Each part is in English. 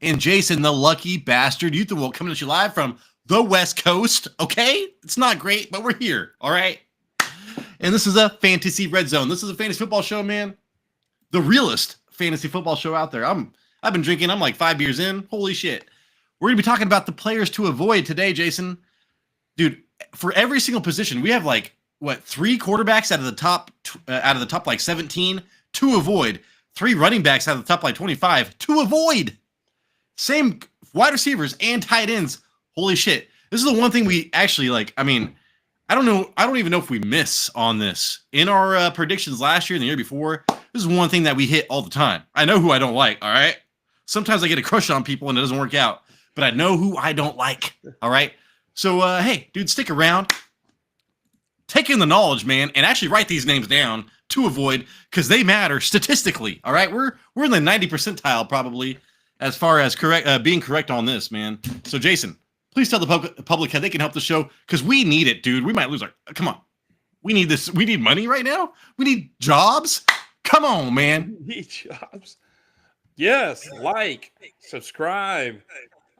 and Jason, the lucky bastard. Youth will coming at you live from the West Coast. Okay, it's not great, but we're here. All right. And this is a fantasy red zone. This is a fantasy football show, man. The realest fantasy football show out there. I've been drinking. I'm like 5 beers in. Holy shit. We're gonna be talking about the players to avoid today, Jason. Dude, for every single position, we have like what 3 quarterbacks out of the top like 17 to avoid. 3 running backs out of the top like 25 to avoid. Same wide receivers and tight ends. Holy shit. This is the one thing we actually like. I mean, I don't know. I don't even know if we miss on this. In our predictions last year and the year before, this is one thing that we hit all the time. I know who I don't like, all right? Sometimes I get a crush on people and it doesn't work out, but I know who I don't like, all right? So, hey, dude, stick around. Take in the knowledge, man, and actually write these names down to avoid because they matter statistically, all right? We're in the 90 percentile probably as far as being correct on this, man. So, Jason, please tell the public how they can help the show because we need it, dude. We might lose our – come on. We need this. We need money right now? We need jobs? Come on, man. We need jobs. Yes, like, subscribe.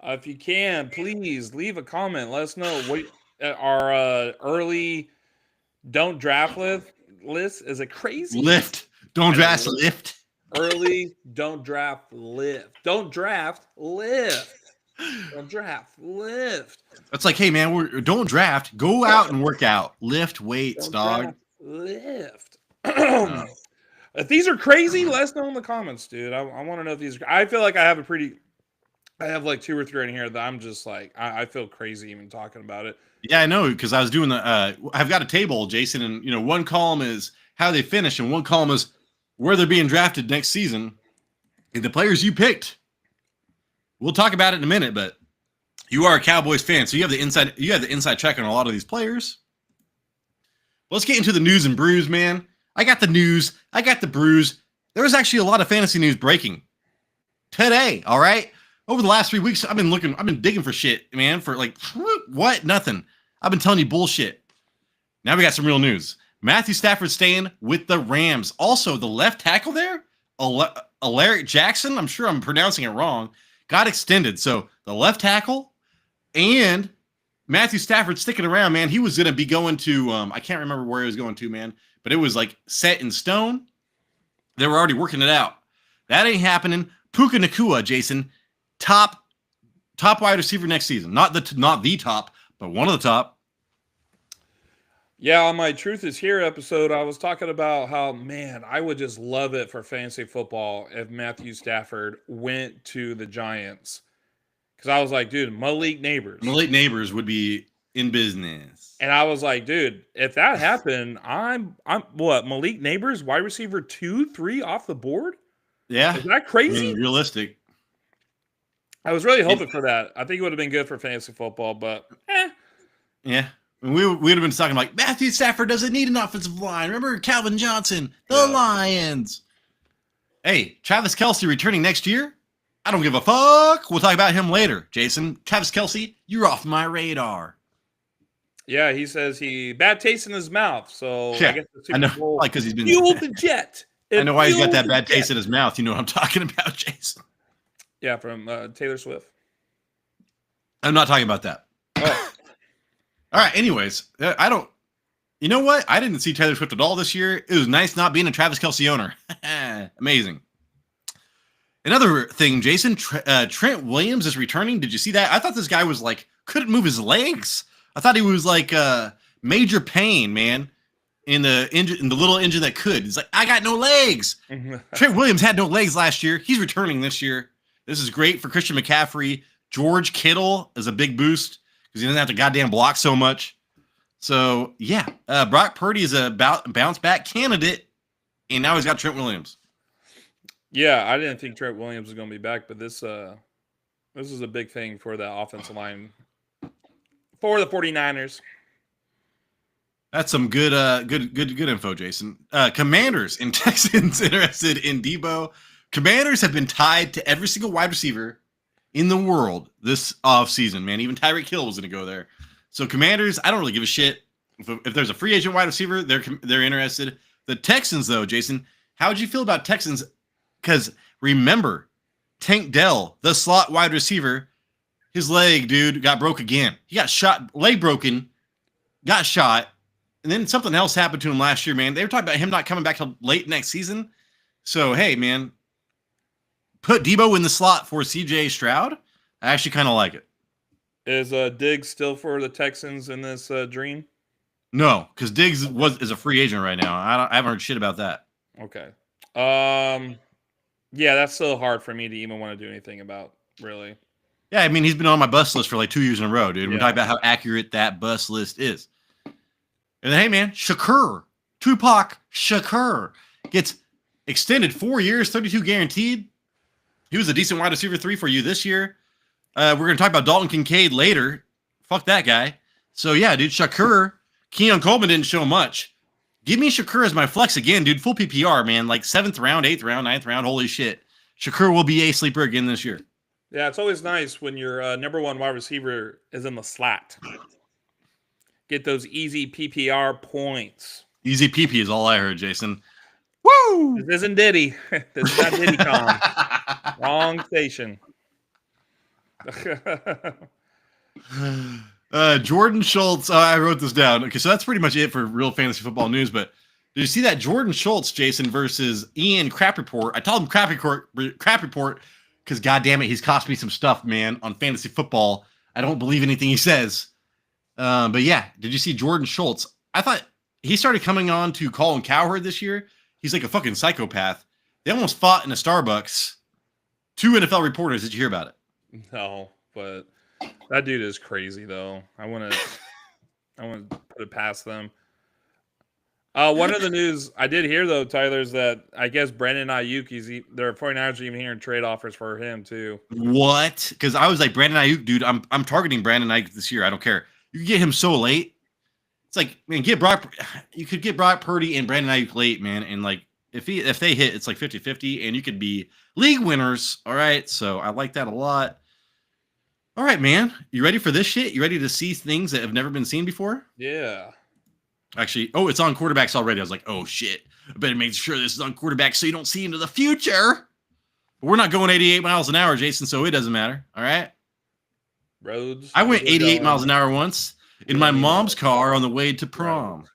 If you can, please leave a comment. Let us know what our early don't draft list. Is it crazy? Lift. Don't draft lift. Early don't draft lift. Don't draft lift. Don't draft lift. It's like, hey, man, don't draft. Go out and work out. Lift weights, dog. Lift. If these are crazy, let us know in the comments, dude. I want to know if these are. I feel like I have like 2 or 3 in here that I'm just like, I feel crazy even talking about it. Yeah, I know, because I was doing I've got a table, Jason, and one column is how they finish, and one column is where they're being drafted next season. And the players you picked, we'll talk about it in a minute, but you are a Cowboys fan, so you have the inside check on a lot of these players. Let's get into the news and brews, man. I got the news. I got the brews. There was actually a lot of fantasy news breaking today, all right? Over the last 3 weeks, I've been digging for shit, man, for like, what? Nothing. I've been telling you bullshit. Now we got some real news. Matthew Stafford staying with the Rams. Also, the left tackle there, Alaric Jackson, I'm sure I'm pronouncing it wrong, got extended. So the left tackle and Matthew Stafford sticking around, man. He was going to be going to, I can't remember where he was going to, man, but it was like set in stone. They were already working it out. That ain't happening. Puka Nacua, Jason, top wide receiver next season. Not the top, but one of the top. Yeah, on my Truth is Here episode, I was talking about how, man, I would just love it for fantasy football if Matthew Stafford went to the Giants. Because I was like, dude, Malik Neighbors would be in business. And I was like, dude, if that happened, I'm what, Malik Neighbors, wide receiver 2, 3 off the board? Yeah. Is that crazy? I mean, realistic. I was really hoping for that. I think it would have been good for fantasy football, but Yeah. We would have been talking like, Matthew Stafford doesn't need an offensive line. Remember Calvin Johnson, the Lions. Hey, Travis Kelce returning next year? I don't give a fuck. We'll talk about him later, Jason. Travis Kelce, you're off my radar. Yeah, he says bad taste in his mouth. So yeah, I guess I know, like because he's been fueled the jet. I know why he's got that bad taste in his mouth. You know what I'm talking about, Jason? Yeah, from Taylor Swift. I'm not talking about that. Oh. All right. Anyways, you know what? I didn't see Taylor Swift at all this year. It was nice not being a Travis Kelce owner. Amazing. Another thing, Jason, Trent Williams is returning. Did you see that? I thought this guy was like, couldn't move his legs. I thought he was like major pain, man, in the little engine that could. He's like, I got no legs. Trent Williams had no legs last year. He's returning this year. This is great for Christian McCaffrey. George Kittle is a big boost because he doesn't have to goddamn block so much. So, yeah, Brock Purdy is a bounce back candidate, and now he's got Trent Williams. Yeah, I didn't think Trent Williams was going to be back, but this is a big thing for the offensive line for the 49ers. That's some good info, Jason. Commanders and Texans interested in Debo. Commanders have been tied to every single wide receiver in the world this offseason, man. Even Tyreek Hill was going to go there. So Commanders, I don't really give a shit. If there's a free agent wide receiver, they're interested. The Texans, though, Jason, how would you feel about Texans? Because remember, Tank Dell, the slot wide receiver, his leg, dude, got broke again. He got shot, leg broken, got shot, and then something else happened to him last year, man. They were talking about him not coming back till late next season. So, hey, man, put Debo in the slot for CJ Stroud. I actually kind of like it. Is Diggs still for the Texans in this dream? No, because Diggs is a free agent right now. I haven't heard shit about that. Okay. Yeah, that's so hard for me to even want to do anything about, really. Yeah, I mean, he's been on my bus list for like 2 years in a row, dude. Yeah. We're talking about how accurate that bus list is. And then, hey, man, Tupac Shakur gets extended 4 years, 32 guaranteed. He was a decent wide receiver 3 for you this year. We're going to talk about Dalton Kincaid later. Fuck that guy. So, yeah, dude, Shakur, Keon Coleman didn't show much. Give me Shakur as my flex again, dude. Full PPR, man. Like 7th round, 8th round, 9th round. Holy shit. Shakur will be a sleeper again this year. Yeah, it's always nice when your number one wide receiver is in the slot. Get those easy PPR points. Easy PP is all I heard, Jason. Woo! This isn't Diddy. This is not DiddyCon. Wrong station. Jordan Schultz. I wrote this down. Okay, so that's pretty much it for real fantasy football news. But did you see that Jordan Schultz, Jason, versus Ian Crap Report? I told him Crap Report because, goddamn it, he's cost me some stuff, man, on fantasy football. I don't believe anything he says. But yeah, did you see Jordan Schultz? I thought he started coming on to Colin Cowherd this year. He's like a fucking psychopath. They almost fought in a Starbucks. 2 NFL reporters. Did you hear about it? No, but that dude is crazy, though. I want to put it past them. One of the news I did hear, though, Tyler, is that I guess Brandon Ayuk, there are 49ers even hearing trade offers for him, too. What? Because I was like, Brandon Ayuk, dude, I'm targeting Brandon Ayuk this year. I don't care. You can get him so late. It's like, man, you could get Brock Purdy and Brandon Ayuk late, man. And like, if they hit, it's like 50-50, and you could be league winners. All right. So I like that a lot. All right, man. You ready for this shit? You ready to see things that have never been seen before? Yeah. Actually, it's on quarterbacks already. I was like, oh shit. I better make sure this is on quarterbacks so you don't see into the future. But we're not going 88 miles an hour, Jason, so it doesn't matter. All right. Roads. I went 88 miles an hour once in my mom's car on the way to prom.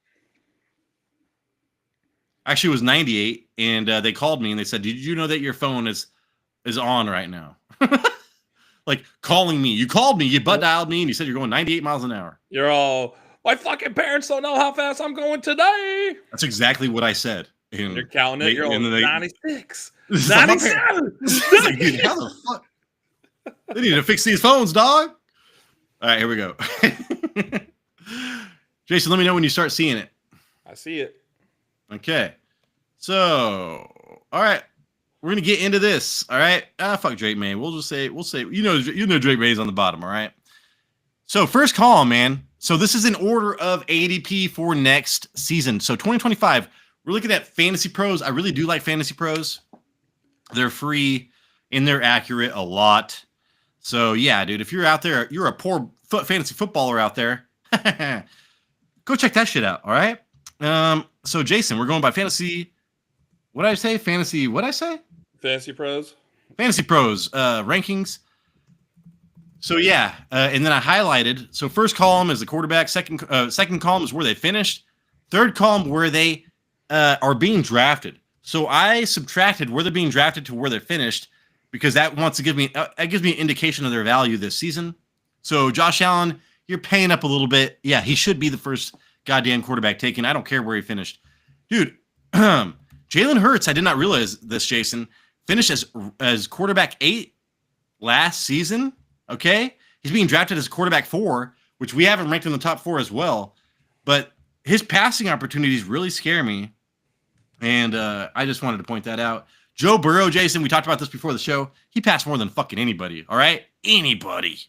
Actually, it was 98, and they called me and they said, "Did you know that your phone is on right now?" Like calling me. You called me, you butt dialed me, and you said you're going 98 miles an hour. You're all, my fucking parents don't know how fast I'm going today. That's exactly what I said. And you're counting it. You're all 96. 97. Like, dude, how the fuck? They need to fix these phones, dog. All right, here we go. Jason, let me know when you start seeing it. I see it. Okay. So, all right. We're going to get into this. All right. Fuck Drake May. We'll say, you know Drake May's on the bottom. All right. So first column, man. So this is in order of ADP for next season. So 2025, we're looking at Fantasy Pros. I really do like Fantasy Pros. They're free and they're accurate a lot. So yeah, dude, if you're out there, you're a poor fantasy footballer out there, go check that shit out. All right. So Jason, we're going by fantasy. What did I say? Fantasy. What did I say? Fantasy Pros. Fantasy Pros rankings. So yeah, and then I highlighted. So first column is the quarterback. Second column is where they finished. Third column where they are being drafted. So I subtracted where they're being drafted to where they're finished because that wants to give me that gives me an indication of their value this season. So Josh Allen, you're paying up a little bit. Yeah, he should be the first goddamn quarterback taken. I don't care where he finished, dude. Jalen Hurts, I did not realize this, Jason, finished as quarterback 8 last season. Okay, he's being drafted as quarterback 4, which we haven't ranked in the top 4 as well. But his passing opportunities really scare me, and I just wanted to point that out. Joe Burrow, Jason, we talked about this before the show. He passed more than fucking anybody. All right, anybody.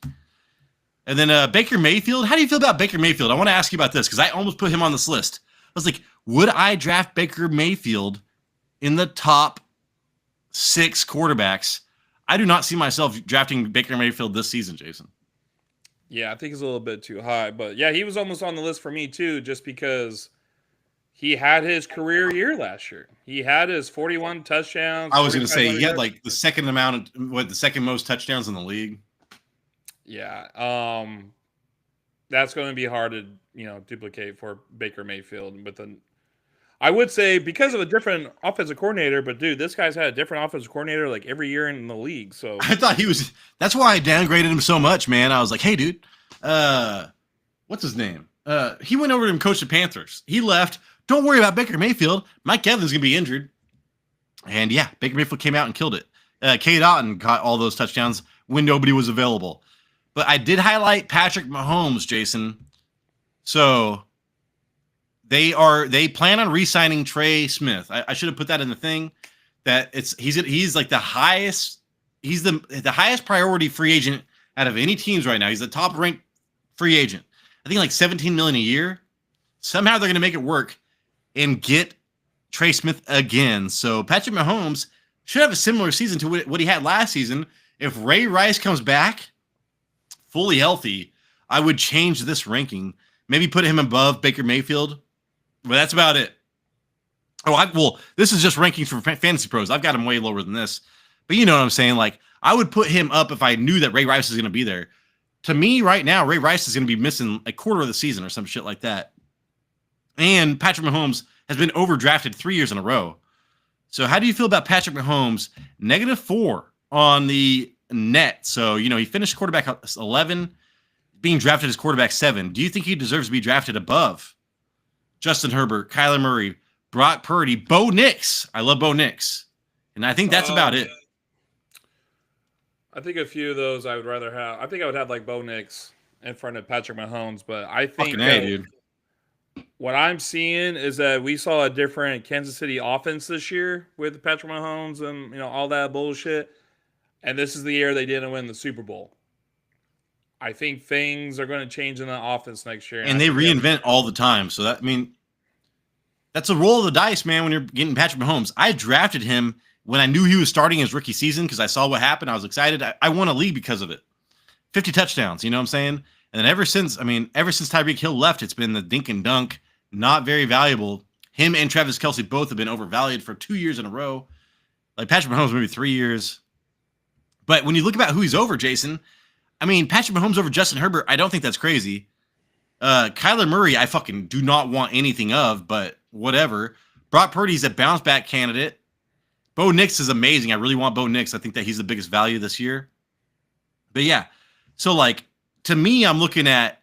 And then Baker Mayfield. How do you feel about Baker Mayfield? I want to ask you about this because I almost put him on this list. I was like, would I draft Baker Mayfield in the top 6 quarterbacks? I do not see myself drafting Baker Mayfield this season, Jason. Yeah, I think he's a little bit too high. But yeah, he was almost on the list for me too, just because he had his career year last year. He had his 41 touchdowns. I was going to say he had yards. like the second most touchdowns in the league. Yeah. That's going to be hard to, duplicate for Baker Mayfield. I would say because of a different offensive coordinator, but dude, this guy's had a different offensive coordinator like every year in the league. So I thought that's why I downgraded him so much, man. I was like, hey, dude, what's his name? He went over and coached the Panthers. He left. Don't worry about Baker Mayfield. Mike Evans going to be injured. And yeah, Baker Mayfield came out and killed it. Kate Otten got all those touchdowns when nobody was available. But I did highlight Patrick Mahomes, Jason. So they plan on re-signing Trey Smith. I should have put that in the thing. That he's like the highest. He's the highest priority free agent out of any teams right now. He's the top ranked free agent. I think like $17 million a year. Somehow they're going to make it work and get Trey Smith again. So Patrick Mahomes should have a similar season to what he had last season. If Ray Rice comes back fully healthy, I would change this ranking. Maybe put him above Baker Mayfield. But that's about it. This is just rankings for Fantasy Pros. I've got him way lower than this. But you know what I'm saying? Like, I would put him up if I knew that Ray Rice was going to be there. To me, right now, Ray Rice is going to be missing a quarter of the season or some shit like that. And Patrick Mahomes has been overdrafted 3 years in a row. So how do you feel about Patrick Mahomes? -4 on the net. So, he finished quarterback 11, being drafted as quarterback 7. Do you think he deserves to be drafted above Justin Herbert, Kyler Murray, Brock Purdy, Bo Nix? I love Bo Nix. And I think that's about it. I think a few of those I would rather have. I think I would have like Bo Nix in front of Patrick Mahomes, but I think dude. What I'm seeing is that we saw a different Kansas City offense this year with Patrick Mahomes and all that bullshit. And this is the year they didn't win the Super Bowl. I think things are going to change in the offense next year. And they reinvent all the time. So that's a roll of the dice, man, when you're getting Patrick Mahomes. I drafted him when I knew he was starting his rookie season because I saw what happened. I was excited. I won a league because of it. 50 touchdowns, you know what I'm saying? And then ever since Tyreek Hill left, it's been the dink and dunk, not very valuable. Him and Travis Kelce both have been overvalued for 2 years in a row. Like Patrick Mahomes, maybe 3 years. But when you look about who he's over, Jason, Patrick Mahomes over Justin Herbert, I don't think that's crazy. Kyler Murray, I fucking do not want anything of, but whatever. Brock Purdy's a bounce back candidate. Bo Nix is amazing. I really want Bo Nix. I think that he's the biggest value this year. But yeah, so like to me, I'm looking at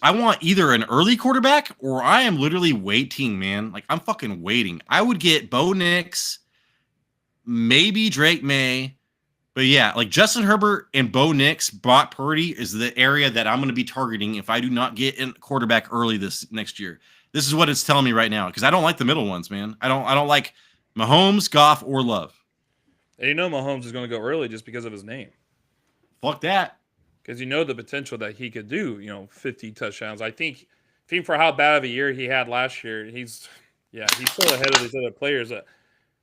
I want either an early quarterback or I am literally waiting, man. Like I'm fucking waiting. I would get Bo Nix, maybe Drake May. But yeah, like Justin Herbert and Bo Nix, Brock Purdy is the area that I'm going to be targeting if I do not get a quarterback early this next year. This is what it's telling me right now because I don't like the middle ones, man. I don't like Mahomes, Goff, or Love. And Mahomes is going to go early just because of his name. Fuck that. Because the potential that he could do, 50 touchdowns. I think for how bad of a year he had last year, he's still ahead of these other players.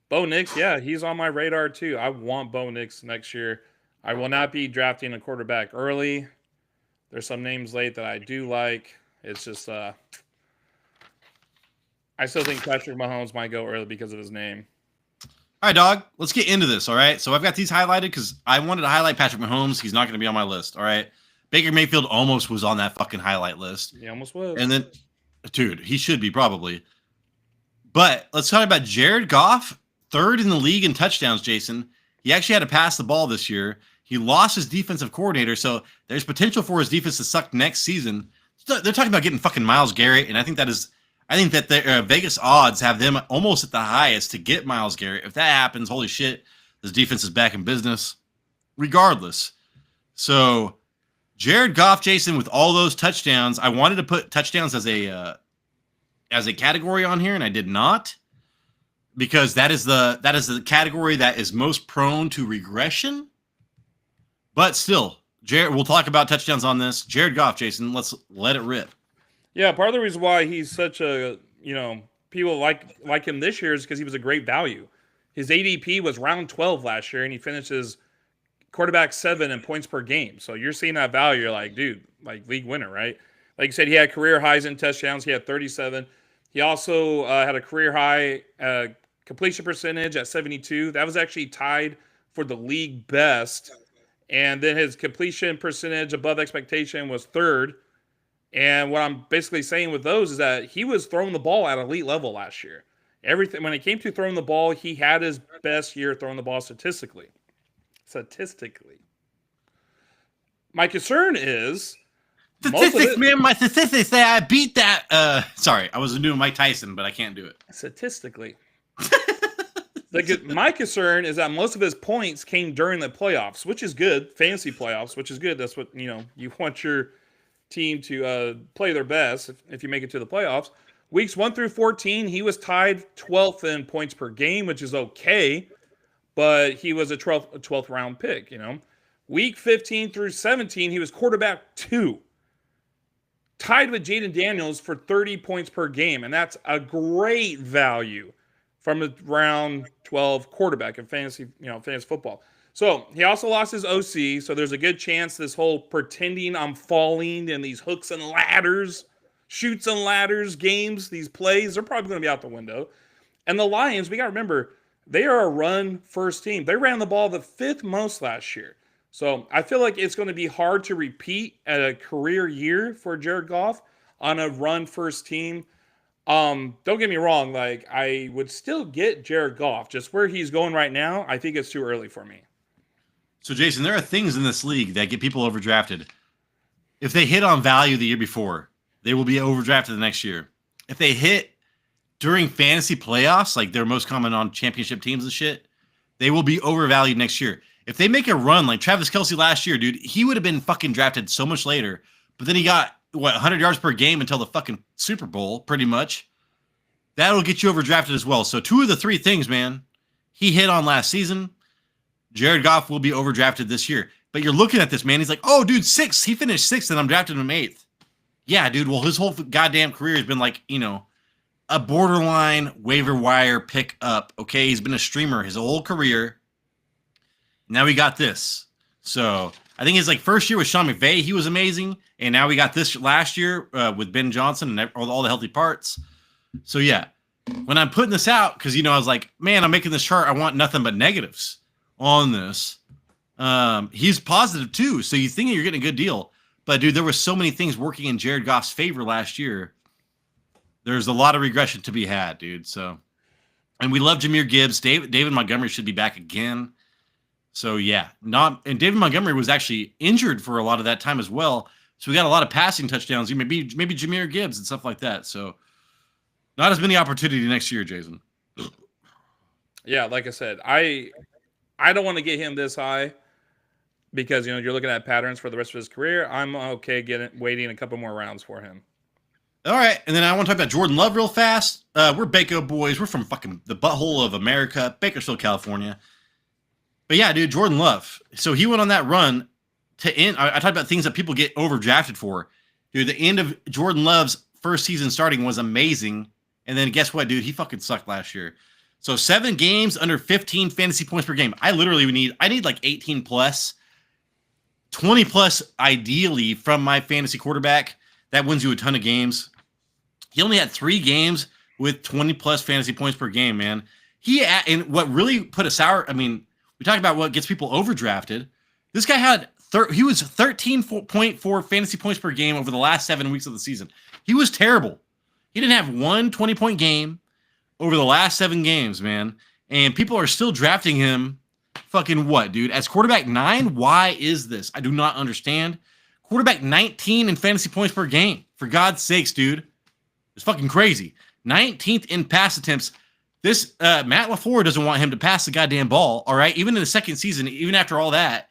Bo Nix, he's on my radar too. I want Bo Nix next year. I will not be drafting a quarterback early. There's some names late that I do like. It's just I still think Patrick Mahomes might go early because of his name. All right, dog. Let's get into this, all right? So I've got these highlighted because I wanted to highlight Patrick Mahomes. He's not going to be on my list, all right? Baker Mayfield almost was on that fucking highlight list. He almost was. And then, dude, he should be probably. But let's talk about Jared Goff, 3rd in the league in touchdowns, Jason. He actually had to pass the ball this year. He lost his defensive coordinator, so there's potential for his defense to suck next season. They're talking about getting fucking Myles Garrett, and I think that the Vegas odds have them almost at the highest to get Myles Garrett. If that happens, holy shit, this defense is back in business. Regardless. So Jared Goff, Jason, with all those touchdowns, I wanted to put touchdowns as a category on here, and I did not. Because that is the category that is most prone to regression. But still, we'll talk about touchdowns on this. Jared Goff, Jason, let's let it rip. Yeah, part of the reason why he's such a, people like him this year is because he was a great value. His ADP was round 12 last year, and he finishes quarterback 7 in points per game. So you're seeing that value. You're like, dude, like league winner, right? Like you said, he had career highs in touchdowns. He had 37. He also had a career high completion percentage at 72. That was actually tied for the league best. And then his completion percentage above expectation was third. And what I'm basically saying with those is that he was throwing the ball at elite level last year. Everything when it came to throwing the ball, he had his best year throwing the ball statistically. My concern is Statistics, man. My statistics say I beat that. Sorry, I was doing Mike Tyson, but I can't do it. Statistically. My concern is that most of his points came during the playoffs, which is good. Fantasy playoffs, which is good. That's what you want your team to play their best if you make it to the playoffs. Weeks 1 through 14, he was tied 12th in points per game, which is okay, but he was a 12th round pick. Week 15 through 17, he was quarterback 2, tied with Jaden Daniels for 30 points per game, and that's a great value from a round 12 quarterback in fantasy football. So he also lost his OC, so there's a good chance this whole pretending I'm falling and these hooks and ladders, shoots and ladders games, these plays, they're probably going to be out the window. And the Lions, we got to remember, they are a run-first team. They ran the ball the 5th most last year. So I feel like it's going to be hard to repeat at a career year for Jared Goff on a run-first team. Don't get me wrong, like I would still get Jared Goff. Just where he's going right now, I think it's too early for me. So, Jason, there are things in this league that get people overdrafted. If they hit on value the year before, they will be overdrafted the next year. If they hit during fantasy playoffs, like they're most common on championship teams and shit, they will be overvalued next year. If they make a run like Travis Kelce last year, dude, he would have been fucking drafted so much later. But then he got, 100 yards per game until the fucking Super Bowl, pretty much. That'll get you overdrafted as well. So 2 of the 3 things, man, he hit on last season. Jared Goff will be overdrafted this year. But you're looking at this, man. He's like, oh, dude, 6th. He finished 6th, and I'm drafting him 8th. Yeah, dude. Well, his whole goddamn career has been like, a borderline waiver wire pick up. Okay, he's been a streamer his whole career. Now we got this. So I think his first year with Sean McVay, he was amazing. And now we got this last year with Ben Johnson and all the healthy parts. So yeah, when I'm putting this out, because I was like, man, I'm making this chart. I want nothing but negatives on this. He's positive too. So you think you're getting a good deal. But dude, there were so many things working in Jared Goff's favor last year. There's a lot of regression to be had, dude. So, and we love Jahmyr Gibbs. David Montgomery should be back again. So yeah, and David Montgomery was actually injured for a lot of that time as well. So we got a lot of passing touchdowns. Maybe Jahmyr Gibbs and stuff like that. So not as many opportunity next year, Jason. Yeah, like I said, I don't want to get him this high because you're looking at patterns for the rest of his career. I'm okay waiting a couple more rounds for him. All right, and then I want to talk about Jordan Love real fast. We're Baco boys. We're from fucking the butthole of America, Bakersfield, California. But yeah, dude, Jordan Love. So he went on that run to end. I talked about things that people get overdrafted for. Dude, the end of Jordan Love's first season starting was amazing. And then guess what, dude? He fucking sucked last year. So 7 games under 15 fantasy points per game. I literally need like 18 plus, 20 plus ideally from my fantasy quarterback. That wins you a ton of games. He only had 3 games with 20 plus fantasy points per game, man. And what really put a sour, we talk about what gets people overdrafted. This guy had he was 13.4 fantasy points per game over the last 7 weeks of the season. He was terrible. He didn't have one 20-point game over the last 7 games, man. And people are still drafting him fucking what, dude? As quarterback 9? Why is this? I do not understand. Quarterback 19 in fantasy points per game. For God's sakes, dude. It's fucking crazy. 19th in pass attempts. This Matt LaFleur doesn't want him to pass the goddamn ball, all right? Even in the second season, even after all that,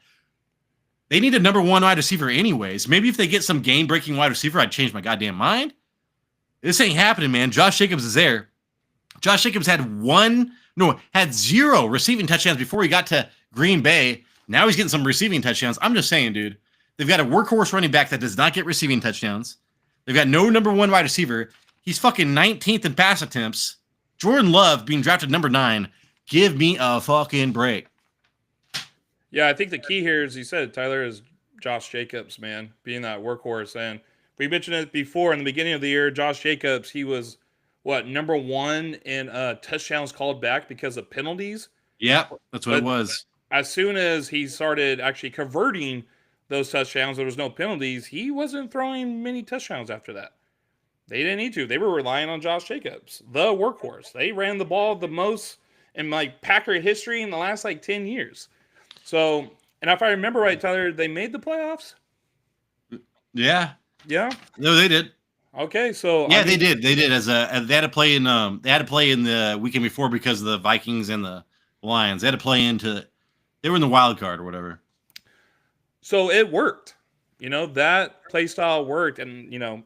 they need a number 1 wide receiver anyways. Maybe if they get some game-breaking wide receiver, I'd change my goddamn mind. This ain't happening, man. Josh Jacobs is there. Josh Jacobs had 0 receiving touchdowns before he got to Green Bay. Now he's getting some receiving touchdowns. I'm just saying, dude. They've got a workhorse running back that does not get receiving touchdowns. They've got no number 1 wide receiver. He's fucking 19th in pass attempts. Jordan Love being drafted number 9. Give me a fucking break. Yeah, I think the key here, as you said, Tyler, is Josh Jacobs, man, being that workhorse. And we mentioned it before in the beginning of the year, Josh Jacobs, he was number one in touchdowns called back because of penalties. Yep, that's what it But was. as soon as he started actually converting those touchdowns, there was no penalties. He wasn't throwing many touchdowns after that. They didn't need to. They were relying on Josh Jacobs, the workhorse. They ran the ball the most in like Packer history in the last like 10 years. So, and if I remember right, Tyler, they made the playoffs. Yeah. Yeah. No, they did. Okay, so yeah, they did. They did as they had to play in the weekend before because of the Vikings and the Lions. They had to play into. They were in the wild card or whatever. So it worked. That play style worked, and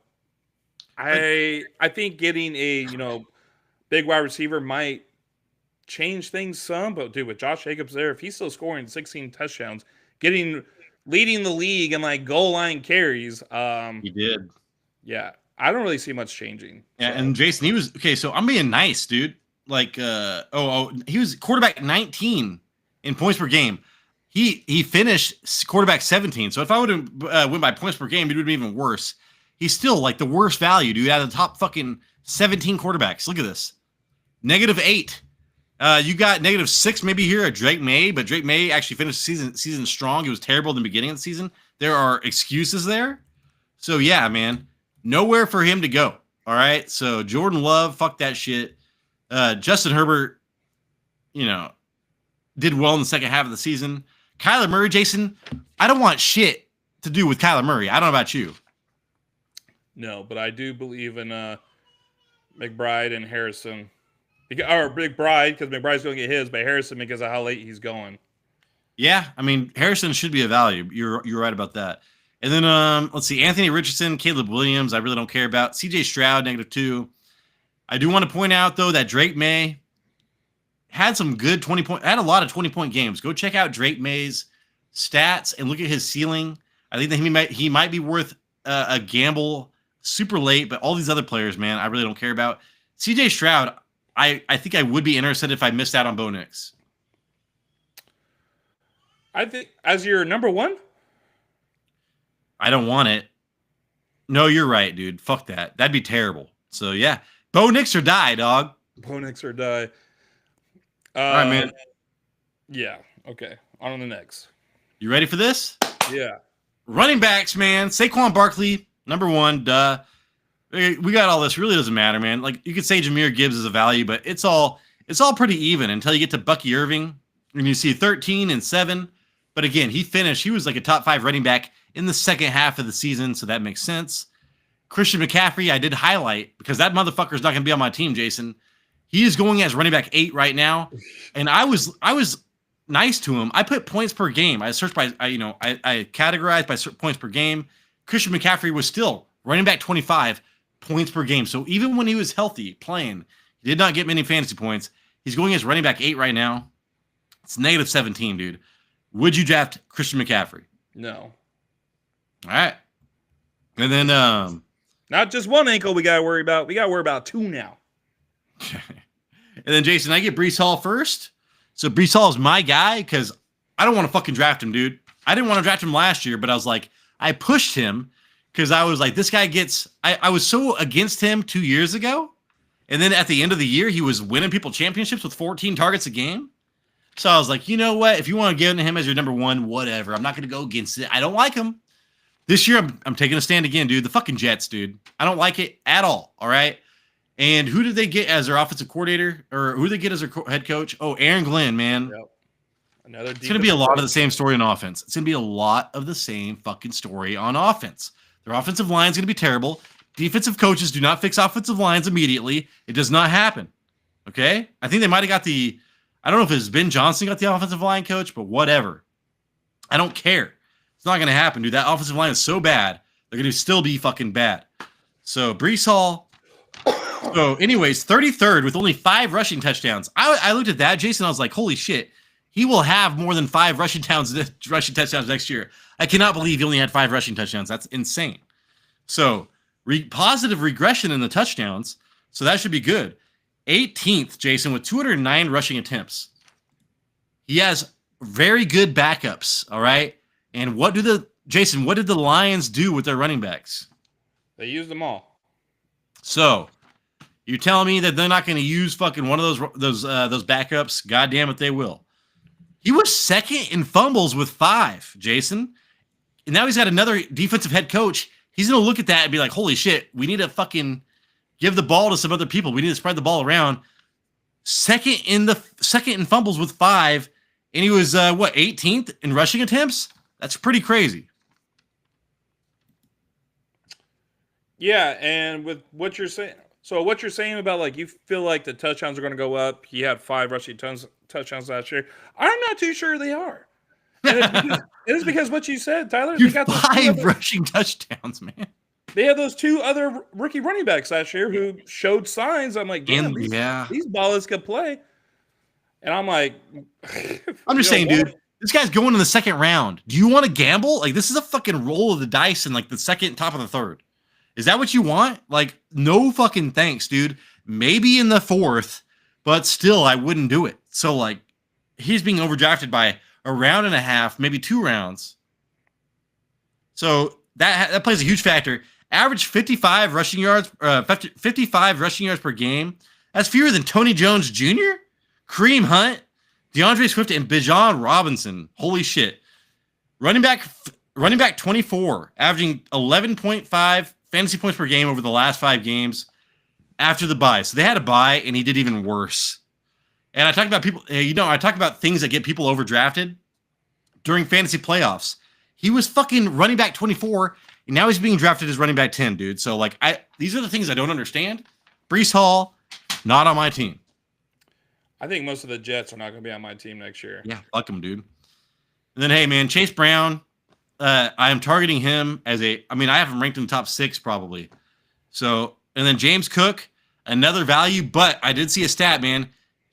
I think getting a big wide receiver might change things some. But dude, with Josh Jacobs there, if he's still scoring 16 touchdowns, leading the league in like goal line carries, He did. Yeah, I don't really see much changing. Yeah, and Jason, he was okay. So I'm being nice, dude. Like, he was quarterback 19 in points per game. He finished quarterback 17. So if I would have went by points per game, it would have been even worse. He's still like the worst value, dude, out of the top fucking 17 quarterbacks. Look at this. -8. You got -6 maybe here at Drake May, but Drake May actually finished season strong. He was terrible in the beginning of the season. There are excuses there. So yeah, man, nowhere for him to go. All right. So Jordan Love, fuck that shit. Justin Herbert, did well in the second half of the season. Kyler Murray, Jason, I don't want shit to do with Kyler Murray. I don't know about you. No, but I do believe in McBride and Harrison. Or McBride, because McBride's going to get his, but Harrison because of how late he's going. Yeah, I mean, Harrison should be a value. You're right about that. And then let's see, Anthony Richardson, Caleb Williams, I really don't care about. CJ Stroud, -2. I do want to point out though that Drake May had some good 20-point, had a lot of 20-point games. Go check out Drake May's stats and look at his ceiling. I think that he might be worth a gamble super late, but all these other players, man, I really don't care about. CJ Stroud, I think I would be interested if I missed out on Bo Nix. I think as your number one? I don't want it. No, you're right, dude. Fuck that. That'd be terrible. So yeah, Bo Nix or die, dog. Bo Nix or die. All right, man. Yeah. Okay. On to the next. You ready for this? Yeah. Running backs, man. Saquon Barkley, number one. Duh. We got all this. Really doesn't matter, man. Like you could say Jahmyr Gibbs is a value, but it's all pretty even until you get to Bucky Irving and you see 13 and 7. But again, he was like a top 5 running back in the second half of the season, so that makes sense. Christian McCaffrey, I did highlight because that motherfucker's not going to be on my team, Jason. He is going as running back 8 right now, and I was nice to him. I put points per game. I searched by I categorized by points per game. Christian McCaffrey was still running back 25 points per game. So even when he was healthy playing, he did not get many fantasy points. He's going as running back 8 right now. It's -17, dude. Would you draft Christian McCaffrey? No. All right. And then not just one ankle we got to worry about. We got to worry about 2 now. And then, Jason, I get Breece Hall first. So Breece Hall is my guy because I don't want to fucking draft him, dude. I didn't want to draft him last year, but I was like, I pushed him because I was like, this guy gets – I was so against him 2 years ago. And then at the end of the year, he was winning people championships with 14 targets a game. So I was like, you know what? If you want to give him as your number one, whatever. I'm not going to go against it. I don't like him. This year, I'm taking a stand again, dude. The fucking Jets, dude. I don't like it at all, all right? And who did they get as their offensive coordinator? Or who did they get as their head coach? Oh, Aaron Glenn, man. Yep. It's going to be a lot of the same story on offense. It's going to be a lot of the same fucking story on offense. Their offensive line is going to be terrible. Defensive coaches do not fix offensive lines immediately. It does not happen, okay? I think they might have got I don't know if it's Ben Johnson got the offensive line coach, but whatever. I don't care. It's not going to happen, dude. That offensive line is so bad. They're going to still be fucking bad. So Breece Hall. So anyways, 33rd with only 5 rushing touchdowns. I looked at that, Jason. I was like, holy shit. He will have more than 5 rushing touchdowns next year. I cannot believe he only had 5 rushing touchdowns. That's insane. So positive regression in the touchdowns. So that should be good. 18th, Jason, with 209 rushing attempts. He has very good backups, all right? And what did the Lions do with their running backs? They used them all. So You're telling me that they're not going to use fucking one of those backups? God damn it, they will. He was second in fumbles with 5, Jason. And now he's got another defensive head coach. He's going to look at that and be like, holy shit, we need to fucking give the ball to some other people. We need to spread the ball around. Second in fumbles with 5. And he was, 18th in rushing attempts? That's pretty crazy. Yeah, and with what you're saying, so what you're saying about like you feel like the touchdowns are going to go up. He had 5 rushing touchdowns last year. I'm not too sure they are. And it's because what you said, Tyler. Dude, they got 5 rushing touchdowns, man. They had those 2 other rookie running backs last year who showed signs. I'm like, damn, these ballers could play. And I'm like, I'm just saying, dude, this guy's going in the second round. Do you want to gamble? Like, this is a fucking roll of the dice in like the second, top of the third. Is that what you want? Like, no fucking thanks, dude. Maybe in the 4th, but still, I wouldn't do it. So, like, he's being overdrafted by a round and a half, maybe 2 rounds. So that plays a huge factor. Average 55 rushing yards, 55 rushing yards per game. That's fewer than Tony Jones Jr., Kareem Hunt, DeAndre Swift, and Bijan Robinson. Holy shit. Running back 24, averaging 11.5 fantasy points per game over the last 5 games after the bye. So they had a bye, and he did even worse. And I talk about people, I talk about things that get people overdrafted during fantasy playoffs. He was fucking running back 24, and now he's being drafted as running back 10, dude. So, like, these are the things I don't understand. Breece Hall, not on my team. I think most of the Jets are not going to be on my team next year. Yeah, fuck him, dude. And then, hey, man, Chase Brown, I am targeting him I have him ranked in the top 6 probably. So, and then James Cook, another value, but I did see a stat, man.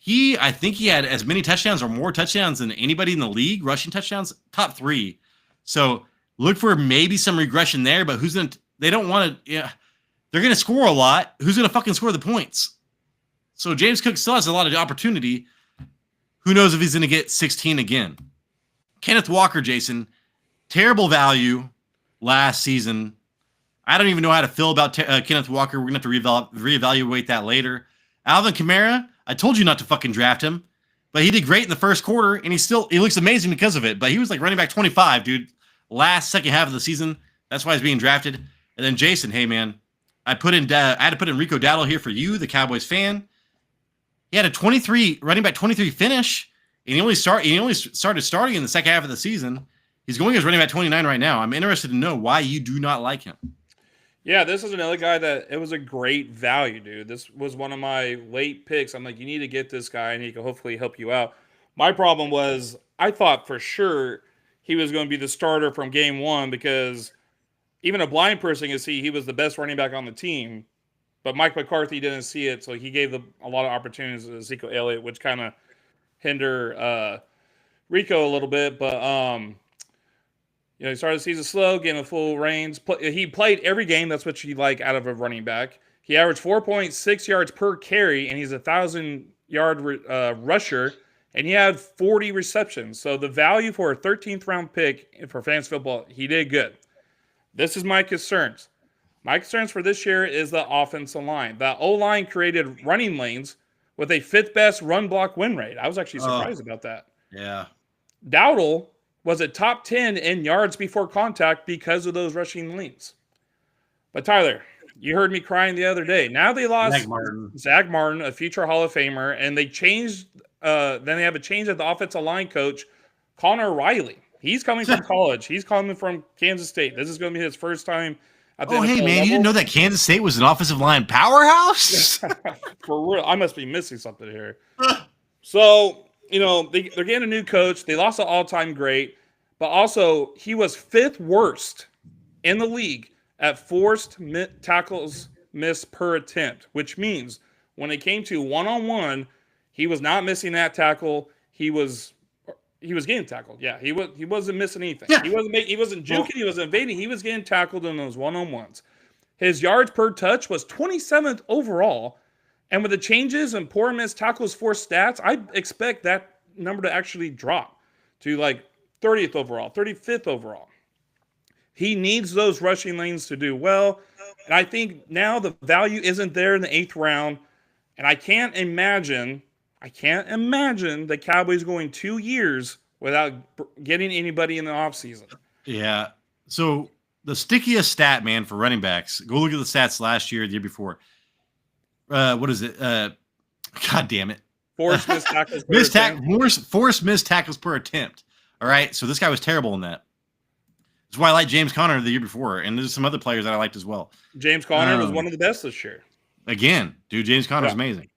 I think he had as many touchdowns or more touchdowns than anybody in the league, rushing touchdowns, top 3. So look for maybe some regression there, but they don't want to, they're going to score a lot. Who's going to fucking score the points? So James Cook still has a lot of opportunity. Who knows if he's going to get 16 again? Kenneth Walker, Jason, terrible value last season. I don't even know how to feel about Kenneth Walker. We're going to have to reevaluate that later. Alvin Kamara, I told you not to fucking draft him, but he did great in the first quarter, and he looks amazing because of it. But he was like running back 25, dude, second half of the season. That's why he's being drafted. And then Jason, hey man, I had to put in Rico Dowdle here for you, the Cowboys fan. He had a running back 23 finish, and he only started starting in the second half of the season. He's going as running back 29 right now. I'm interested to know why you do not like him. Yeah, this is another guy that it was a great value, dude. This was one of my late picks. I'm like, you need to get this guy, and he can hopefully help you out. My problem was I thought for sure he was going to be the starter from game 1 because even a blind person can see he was the best running back on the team. But Mike McCarthy didn't see it, so he gave a lot of opportunities to Ezekiel Elliott, which kind of hinder Rico a little bit. But he started the season slow, gave him full reins. He played every game. That's what you like out of a running back. He averaged 4.6 yards per carry, and he's a 1,000-yard rusher, and he had 40 receptions. So the value for a 13th-round pick for fantasy football, he did good. This is my concerns. My concerns for this year is the offensive line. The O-line created running lanes with a 5th-best run block win rate. I was actually surprised about that. Yeah. Dowdle was a top 10 in yards before contact because of those rushing lanes. But Tyler, you heard me crying the other day. Now they lost Zach Martin, a future Hall of Famer, and they changed. Then they have a change at the offensive line coach, Connor Riley. He's coming from college. He's coming from Kansas State. This is going to be his first time at the NFL man, level. You didn't know that Kansas State was an offensive line powerhouse? For real, I must be missing something here. So, they're getting a new coach. They lost an all-time great, but also he was 5th worst in the league at forced tackles missed per attempt, which means when it came to one-on-one, he was not missing that tackle. He was getting tackled. Yeah, he wasn't missing anything. Yeah. He wasn't juking. He wasn't evading. He was getting tackled in those one-on-ones. His yards per touch was 27th overall. And with the changes and poor missed tackles forced stats, I expect that number to actually drop to like 30th overall, 35th overall. He needs those rushing lanes to do well. And I think now the value isn't there in the 8th round. And I can't imagine the Cowboys going 2 years without getting anybody in the offseason. Yeah. So the stickiest stat, man, for running backs, go look at the stats last year, the year before. What is it? God damn it. Forced missed tackles per attempt. Forced missed tackles per attempt. All right. So this guy was terrible in that. That's why I like James Conner the year before. And there's some other players that I liked as well. James Conner was one of the best this year. Again, dude, James Conner is amazing.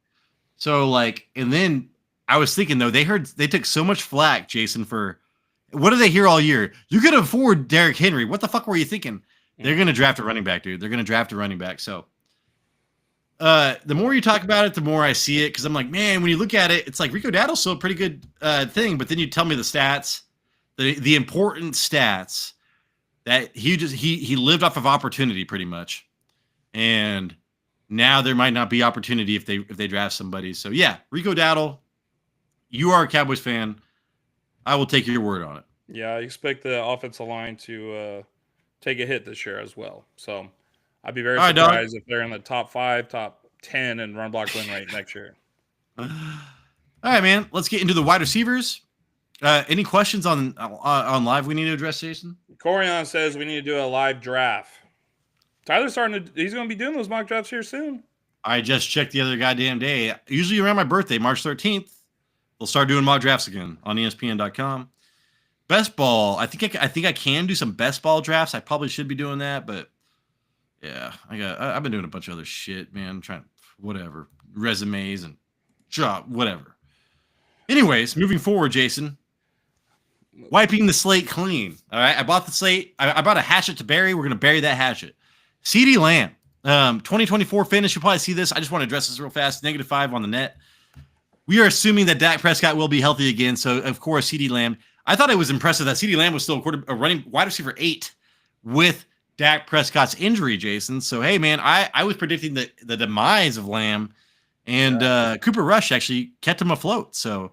So, like, and then I was thinking, though, they took so much flack, Jason, for what did they hear all year? You could afford Derrick Henry. What the fuck were you thinking? They're going to draft a running back, dude. They're going to draft a running back. So, the more you talk about it, the more I see it. Because I'm like, man, when you look at it, it's like Rico Dowdle's still a pretty good thing. But then you tell me the stats, the important stats that he lived off of opportunity pretty much. And now there might not be opportunity if they draft somebody. So yeah, Rico Dowdle, you are a Cowboys fan. I will take your word on it. Yeah, I expect the offensive line to take a hit this year as well. So I'd be very surprised if they're in the top 5, top 10 in run block win rate next year. All right, man. Let's get into the wide receivers. Any questions on live we need to address, Jason? Corian says we need to do a live draft. Tyler's he's going to be doing those mock drafts here soon. I just checked the other goddamn day. Usually around my birthday, March 13th, they'll start doing mock drafts again on ESPN.com. Best ball. I think I can do some best ball drafts. I probably should be doing that, but yeah, I've been doing a bunch of other shit, man. Whatever. Resumes and job, whatever. Anyways, moving forward, Jason. Wiping the slate clean. All right. I bought the slate. I bought a hatchet to bury. We're going to bury that hatchet. CeeDee Lamb, 2024 finish. You'll probably see this. I just want to address this real fast. -5 on the net. We are assuming that Dak Prescott will be healthy again. So, of course, CeeDee Lamb. I thought it was impressive that CeeDee Lamb was still a running wide receiver 8 with Dak Prescott's injury, Jason. So, hey, man, I was predicting the demise of Lamb, and Cooper Rush actually kept him afloat. So,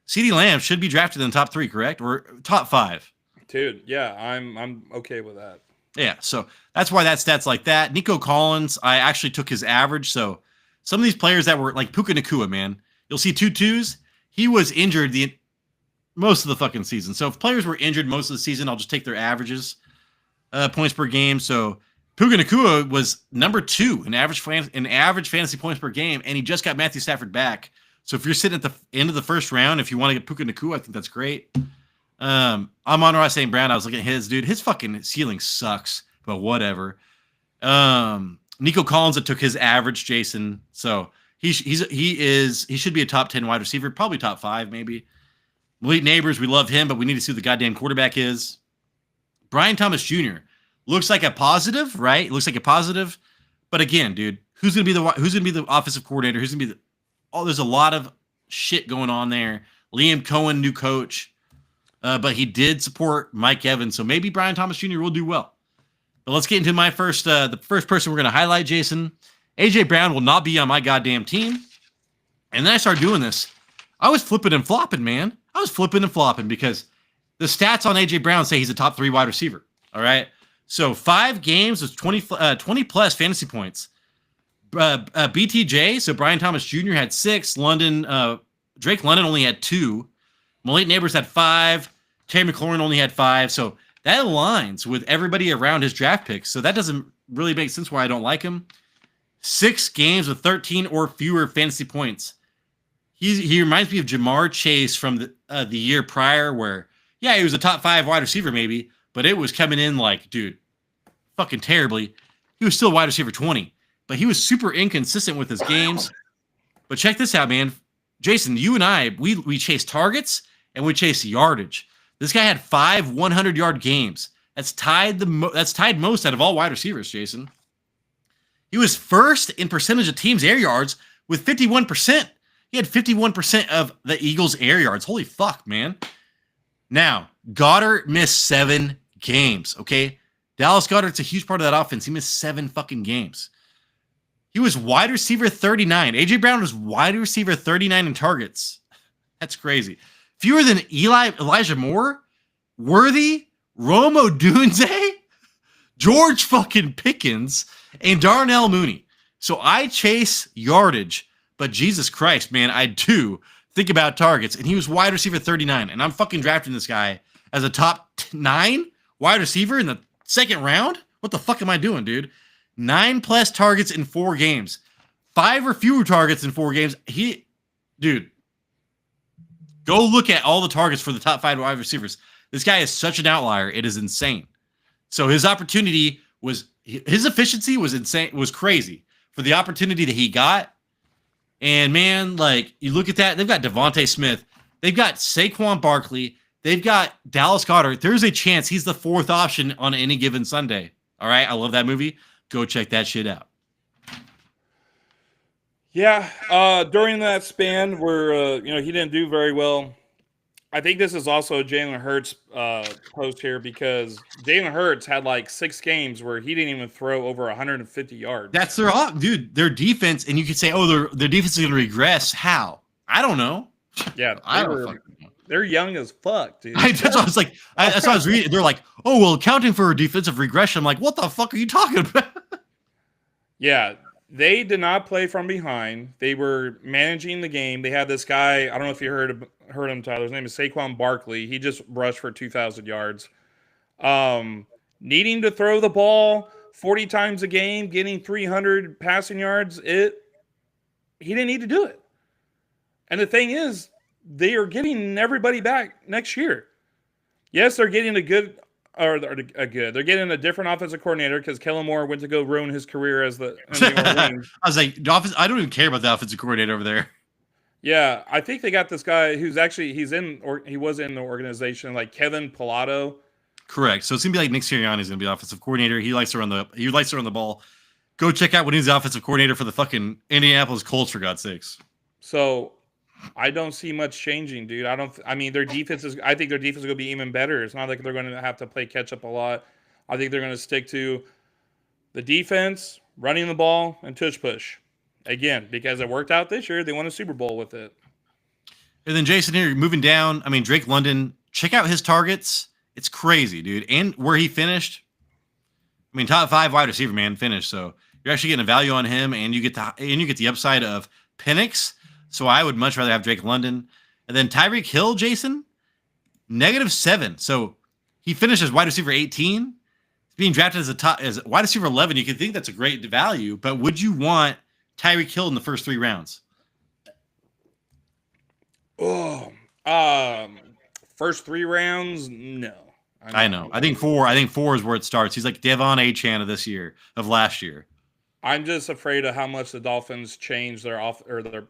CeeDee Lamb should be drafted in the top 3, correct? Or top 5? Dude, yeah, I'm okay with that. Yeah, so that's why that stat's like that. Nico Collins, I actually took his average. So some of these players that were like Puka Nacua, man, you'll see 2 2s. He was injured most of the fucking season. So if players were injured most of the season, I'll just take their averages, points per game. So Puka Nacua was number 2 in average fantasy points per game, and he just got Matthew Stafford back. So if you're sitting at the end of the first round, if you want to get Puka Nacua, I think that's great. I'm on Ross St. Brown. I was looking at his dude. His fucking ceiling sucks, but whatever. Nico Collins, that took his average, Jason. So he should be a top 10 wide receiver, probably top 5, maybe. Malik Neighbors, we love him, but we need to see who the goddamn quarterback is. Brian Thomas Jr. looks like a positive, right? It looks like a positive, but again, dude, who's gonna be the offensive coordinator? There's a lot of shit going on there. Liam Cohen, new coach. But he did support Mike Evans, so maybe Brian Thomas Jr. will do well. But let's get into the first person we're going to highlight, Jason. A.J. Brown will not be on my goddamn team. And then I started doing this. I was flipping and flopping, man. I was flipping and flopping because the stats on A.J. Brown say he's a top 3 wide receiver. All right? So 5 games with 20-plus fantasy points. BTJ, so Brian Thomas Jr. had 6. Drake London only had 2. Malik Neighbors had 5. Terry McLaurin only had 5. So that aligns with everybody around his draft picks. So that doesn't really make sense why I don't like him. 6 games with 13 or fewer fantasy points. He reminds me of Jamar Chase from the year prior where, yeah, he was a top 5 wide receiver maybe, but it was coming in like, dude, fucking terribly. He was still wide receiver 20, but he was super inconsistent with his games. But check this out, man. Jason, you and I, we chase targets and we chase yardage. This guy had 5 100-yard games. That's tied most out of all wide receivers, Jason. He was first in percentage of teams' air yards with 51%. He had 51% of the Eagles' air yards. Holy fuck, man. Now, Goddard missed 7 games, okay? Dallas Goedert's a huge part of that offense. He missed 7 fucking games. He was wide receiver 39. A.J. Brown was wide receiver 39 in targets. That's crazy. Fewer than Elijah Moore, Worthy, Rome Odunze, George fucking Pickens and Darnell Mooney. So I chase yardage, but Jesus Christ, man, I do think about targets. And he was wide receiver 39, and I'm fucking drafting this guy as a top 9 wide receiver in the second round. What the fuck am I doing, dude? 9+ targets in 4 games, 5 or fewer targets in 4 games. Dude, go look at all the targets for the top 5 wide receivers. This guy is such an outlier. It is insane. So his efficiency was insane, was crazy for the opportunity that he got. And man, like, you look at that, they've got Devontae Smith, they've got Saquon Barkley, they've got Dallas Goedert. There's a chance he's the 4th option on any given Sunday. All right, I love that movie. Go check that shit out. Yeah, during that span where he didn't do very well. I think this is also a Jalen Hurts post here, because Jalen Hurts had like 6 games where he didn't even throw over 150 yards. That's their defense, and you could say, oh, their defense is going to regress. How? I don't know. Yeah, they're young as fuck, dude. That's what I was like. That's what I was reading. They're like, oh, well, accounting for a defensive regression. I'm like, what the fuck are you talking about? Yeah, they did not play from behind. They were managing the game. They had this guy. I don't know if you heard him, Tyler. His name is Saquon Barkley. He just rushed for 2,000 yards. Needing to throw the ball 40 times a game, getting 300 passing yards. He didn't need to do it. And the thing is, they are getting everybody back next year. Yes, they're getting they're getting a different offensive coordinator, because Kellen Moore went to go ruin his career as the I was like, I don't even care about the offensive coordinator over there. Yeah, I think they got this guy who's actually he was in the organization, like Kevin Pilato. Correct. So it's gonna be like Nick Sirianni's gonna be offensive coordinator. He likes to run the ball. Go check out when he's the offensive coordinator for the fucking Indianapolis Colts, for God's sakes. So I don't see much changing, dude. I think their defense is going to be even better. It's not like they're going to have to play catch up a lot. I think they're going to stick to the defense, running the ball, and tush push. Again, because it worked out this year, they won a Super Bowl with it. And then Jason here, moving down. I mean, Drake London, check out his targets. It's crazy, dude. And where he finished. I mean, top 5 wide receiver, man, finished. So you're actually getting a value on him, and you get the upside of Penix. So I would much rather have Drake London. And then Tyreek Hill, Jason, -7. So he finished as wide receiver 18. He's being drafted as wide receiver 11. You could think that's a great value, but would you want Tyreek Hill in the first 3 rounds? Oh, first 3 rounds, no. I know. I think 4 is where it starts. He's like Devon Achane of last year. I'm just afraid of how much the Dolphins changed their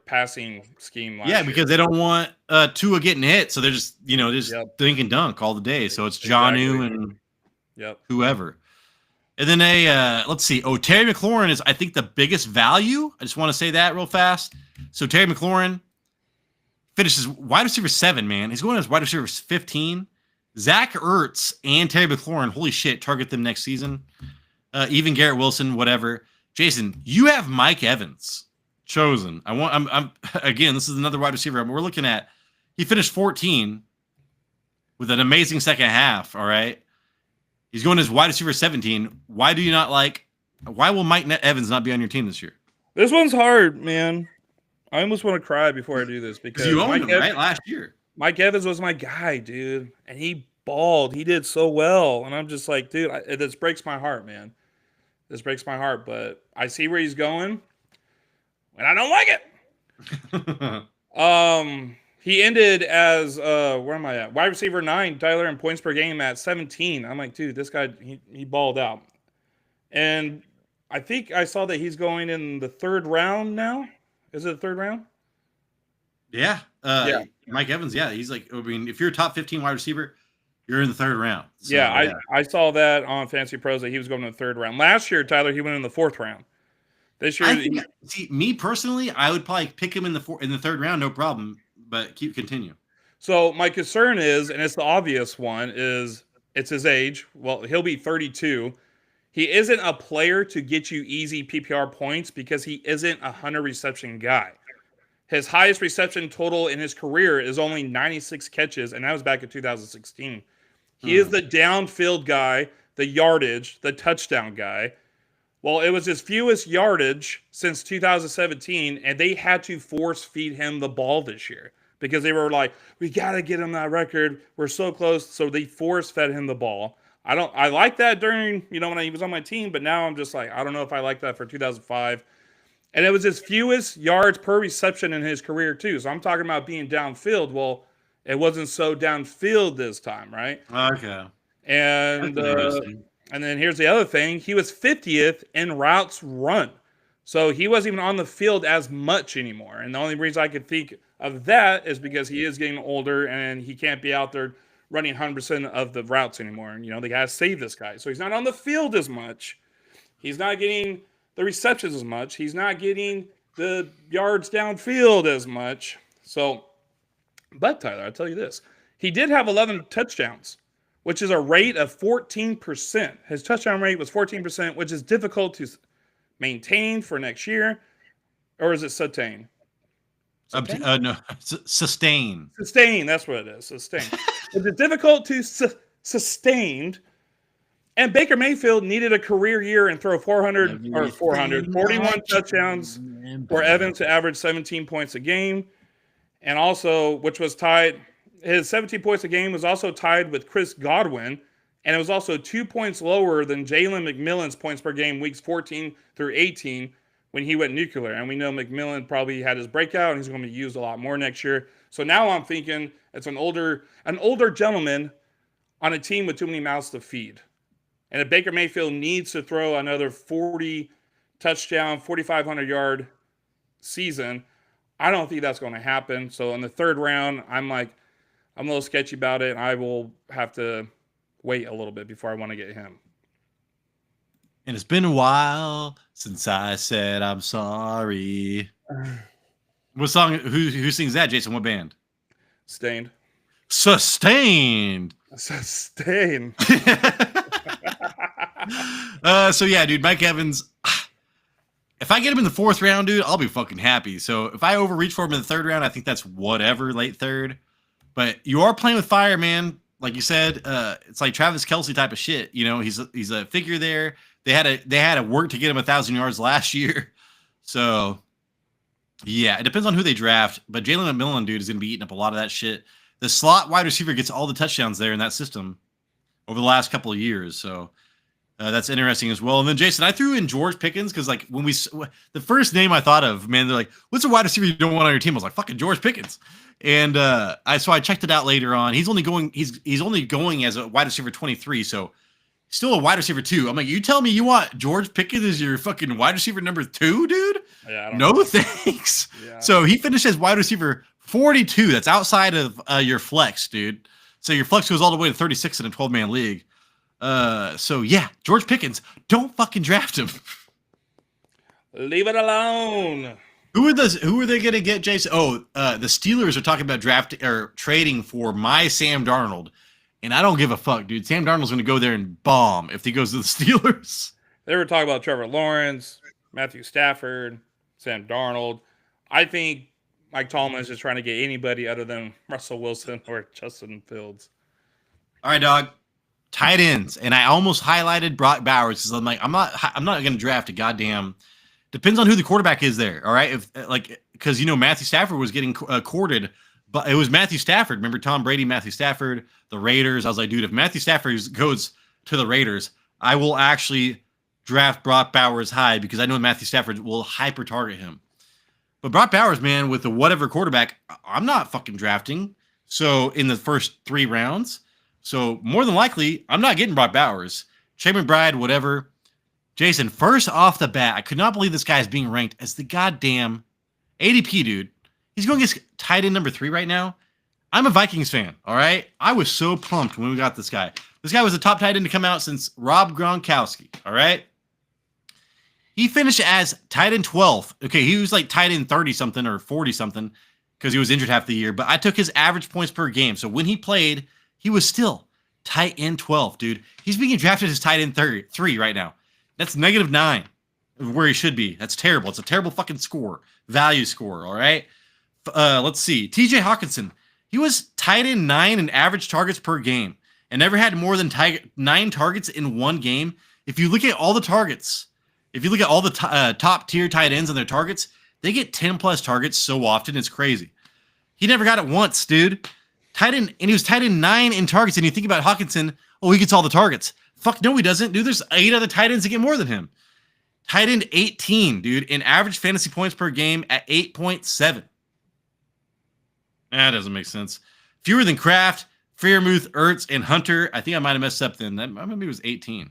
passing scheme last year. Because they don't want Tua getting hit, so they're just dink and dunk all the day. So it's Jonnu and whoever. And then let's see. Oh, Terry McLaurin is, I think, the biggest value. I just want to say that real fast. So Terry McLaurin finishes wide receiver 7, man. He's going as wide receiver 15. Zach Ertz and Terry McLaurin, holy shit, target them next season. Even Garrett Wilson, whatever. Jason, you have Mike Evans chosen. I'm again, this is another wide receiver. We're looking at, he finished 14 with an amazing second half. All right. He's going as wide receiver 17. Why will Mike Evans not be on your team this year? This one's hard, man. I almost want to cry before I do this, because you owned him, right? Last year. Mike Evans was my guy, dude. And he balled. He did so well. And I'm just like, dude, this breaks my heart, man. This breaks my heart, but I see where he's going, and I don't like it. He ended as where am I at? Wide receiver 9, Tyler, in points per game at 17. I'm like, dude, this guy he balled out. And I think I saw that he's going in the 3rd round now. Is it the 3rd round? Yeah. Mike Evans, yeah. He's like, I mean, if you're a top 15 wide receiver, you're in the 3rd round. So, I saw that on Fantasy Pros that he was going in the 3rd round. Last year, Tyler, he went in the 4th round. This year, me personally, I would probably pick him in the 3rd round, no problem. But continue. So my concern is, and it's the obvious one, is it's his age. Well, he'll be 32. He isn't a player to get you easy PPR points because he isn't a 100 reception guy. His highest reception total in his career is only 96 catches, and that was back in 2016. He is the downfield guy the yardage, the touchdown guy. Well, it was his fewest yardage since 2017, and they had to force feed him the ball this year because they were like, we got to get him that record. We're so close. So they force fed him the ball. I like that during, when he was on my team, but now I'm just like, I don't know if I like that for 2005. And it was his fewest yards per reception in his career, too. So I'm talking about being downfield. Well, it wasn't so downfield this time, right? Okay. And then here's the other thing. He was 50th in routes run. So he wasn't even on the field as much anymore. And the only reason I could think of that is because he is getting older and he can't be out there running 100% of the routes anymore. And, they got to save this guy. So he's not on the field as much. He's not getting the receptions as much. He's not getting the yards downfield as much. So, but Tyler, I'll tell you this. He did have 11 touchdowns, which is a rate of 14%. His touchdown rate was 14%, which is difficult to maintain for next year. Or is it sustain? No, sustain. Sustain, that's what it is. Sustain. It's difficult to sustain. And Baker Mayfield needed a career year and throw 41 touchdowns for Evans to average 17 points a game. And also, which was tied, his 17 points a game was also tied with Chris Godwin. And it was also 2 points lower than Jalen McMillan's points per game weeks 14 through 18 when he went nuclear. And we know McMillan probably had his breakout and he's going to be used a lot more next year. So now I'm thinking it's an older gentleman on a team with too many mouths to feed. And if Baker Mayfield needs to throw another 40 touchdown, 4,500 yard season, I don't think that's going to happen. So in the third round, I'm a little sketchy about it. I will have to wait a little bit before I want to get him. And it's been a while since I said I'm sorry. What song? Who sings that, Jason? What band? Sustained. So yeah, dude, Mike Evans. If I get him in the fourth round, dude, I'll be fucking happy. So if I overreach for him in the third round, I think that's whatever, late third. But you are playing with fire, man. Like you said, it's like Travis Kelce type of shit. He's a figure there. They had to work to get him 1,000 yards last year. So yeah, it depends on who they draft. But Jalen McMillan, dude, is going to be eating up a lot of that shit. The slot wide receiver gets all the touchdowns there in that system over the last couple of years. So that's interesting as well. And then Jason, I threw in George Pickens because like when the first name I thought of, man, they're like, what's a wide receiver you don't want on your team? I was like, fucking George Pickens. And I checked it out later on. He's only going as a wide receiver 23. So still a wide receiver 2. I'm like, you tell me you want George Pickens as your fucking wide receiver number 2, dude? Yeah, no thanks. Yeah. So he finished as wide receiver 42. That's outside of your flex, dude. So your flex goes all the way to 36 in a 12-man league. So yeah, George Pickens, don't fucking draft him. Leave it alone. Who are they gonna get, Jason? Oh, the Steelers are talking about trading for my Sam Darnold. And I don't give a fuck, dude. Sam Darnold's gonna go there and bomb if he goes to the Steelers. They were talking about Trevor Lawrence, Matthew Stafford, Sam Darnold. I think Mike Tomlin is just trying to get anybody other than Russell Wilson or Justin Fields. All right, dog. Tight ends, and I almost highlighted Brock Bowers because I'm like, I'm not going to draft a goddamn. Depends on who the quarterback is there. All right, because Matthew Stafford was getting courted, but it was Matthew Stafford. Remember Tom Brady, Matthew Stafford, the Raiders. I was like, dude, if Matthew Stafford goes to the Raiders, I will actually draft Brock Bowers high because I know Matthew Stafford will hyper target him. But Brock Bowers, man, with the whatever quarterback, I'm not fucking drafting. So in the first 3 rounds. So more than likely, I'm not getting Brock Bowers. Trey McBride, whatever. Jason, first off the bat, I could not believe this guy is being ranked as the goddamn ADP, dude. He's going to get tight end number 3 right now. I'm a Vikings fan, all right? I was so pumped when we got this guy. This guy was the top tight end to come out since Rob Gronkowski, all right? He finished as tight end 12. Okay, he was like tight end 30-something or 40-something because he was injured half the year. But I took his average points per game. So when he played, he was still tight end 12, dude. He's being drafted as tight end 3 right now. That's -9 where he should be. That's terrible. It's a terrible fucking score. Value score, all right? Let's see. TJ Hockenson. He was tight end 9 in average targets per game. and never had more than 9 targets in one game. If you look at all the targets, if you look at all the top tier tight ends and their targets, they get 10 plus targets so often. It's crazy. He never got it once, dude. Tight end, and he was tight end 9 in targets. And you think about Hockenson, oh, he gets all the targets. Fuck no, he doesn't, dude. There's 8 other tight ends that get more than him. Tight end 18, dude, in average fantasy points per game at 8.7. That doesn't make sense. Fewer than Kraft, Freiermuth, Ertz, and Hunter. I think I might have messed up then. That maybe it was 18.